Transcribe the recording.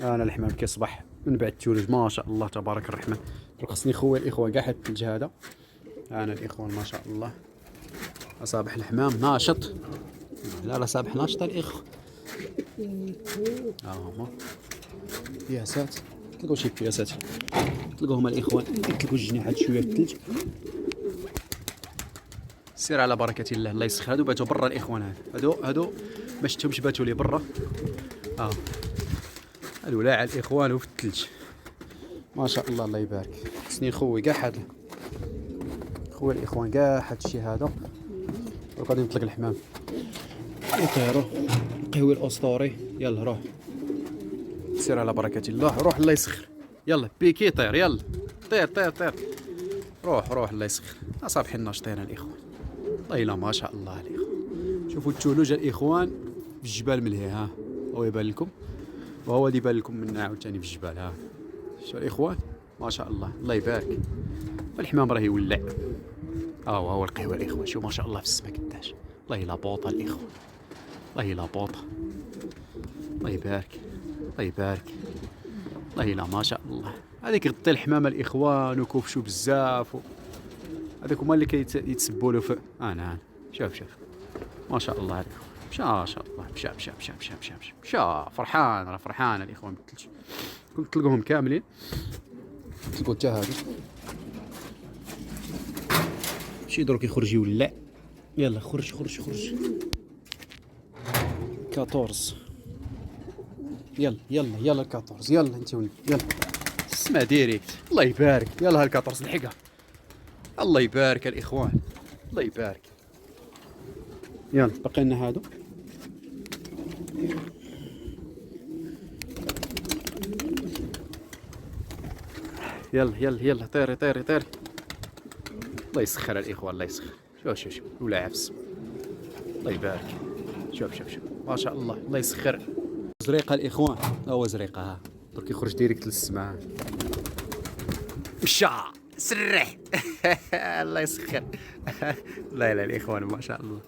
انا الحمام كيصبح من بعد الثلوج ما شاء الله تبارك الرحمن. دروك خصني خويا الاخوه كاع هاد الثلج هذا. انا الاخوان ما شاء الله اصابح الحمام ناشط. لا صابح ناشط الاخوه. هما بياسات، تلقاو شي بياسات تلقاو هما الاخوان يطلقوا الجنيحات شويه في الثلج. سير على بركه الله. الله يسخر. هادو باتوا برا الاخوان. هادو ما شفتهمش باتوا لي برا. هادو لاعه الاخوان وفي الثلج ما شاء الله. الله يبارك. خصني نخوي كاع هاد خويا الاخوان كاع هاد الشيء هذا. دروك غادي نطلق الحمام يطيروا. القهوي الاسطوري. يلا روح سير على بركه الله. روح الله يسخر. يلا بيكي طير. يلا طير. روح الله يسخر. صافحين ناشطين الاخوان. والله الا ما شاء الله الاخوان. شوفوا الثلوج الاخوان في الجبال ملهي. ها هو يبان لكم وهو اللي يبان لكم من عاوتاني في الجبال. ها شوفوا الاخوان ما شاء الله. الله يبارك. الحمام راه يولع. هو القهوه الاخوان. شوف ما شاء الله في السما قداش. والله الا بوطه الاخوان. والله الا بوطه. الله يبارك. والله الا ما شاء الله. هذيك غطي الحمامه الاخوان وكوفشوا بزاف هذاك هما اللي كيتسبوا له في انا. شوف ما شاء الله عليكم. ما شاء الله. مشى فرحان الاخوان بالثلج. كنت تلقوهم كاملين. تلقوا حتى هادو شي دروك يخرج يولع. يلا خرج 14. يلا 14. يلا انت ولد. يلا اسمع ديريكت. الله يبارك. يلا ها 14 لحقها. الله يبارك الاخوان. الله يبارك. يلا بقى لنا هادو. يلا طيري. الله يسخر الاخوان. الله يسخر. شوف ولا عفس. الله يبارك. شوف ما شاء الله. الله يسخر. زريقه الاخوان. هو زريقه. ها درك يخرج ديريكت للسماء. مشى سرح. الله يسخر. لا الاخوان ما شاء الله.